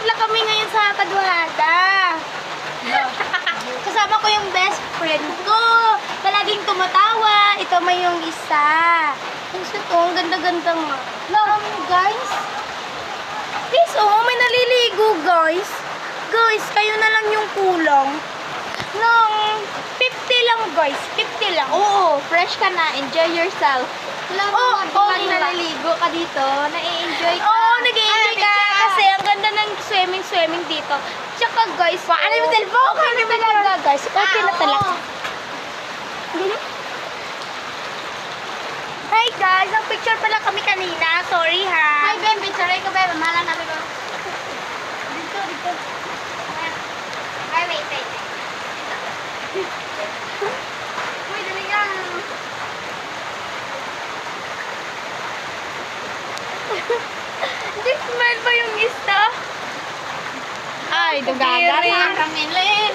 Magla kami ngayon sa Kaduhada. Kasama ko yung best friend ko. Palaging tumatawa. Ito may yung isa. Ang ganda-ganda nga. Guys. Please, may naliligo, guys. Guys, kayo na lang yung kulang. Nang 50 lang, guys. 50 lang. Oo, fresh ka na. Enjoy yourself. Naliligo ka dito. Na-enjoy ka. Oo, nag-i-enjoy ka. Kasi ang ganda ng swimming dito. Tsaka, guys. Ano yung cellphone? Okay na talaga, guys. Okay na talaga. Hi, guys. Ang picture pala kami kanina. Sorry, ha. Hi, Ben. Picture ka, Ben. Mahala namin ko. Dito. Ay, wait. Uy, dali ka. Di smile ba yung isa? Ay, dugaga na. Kamili.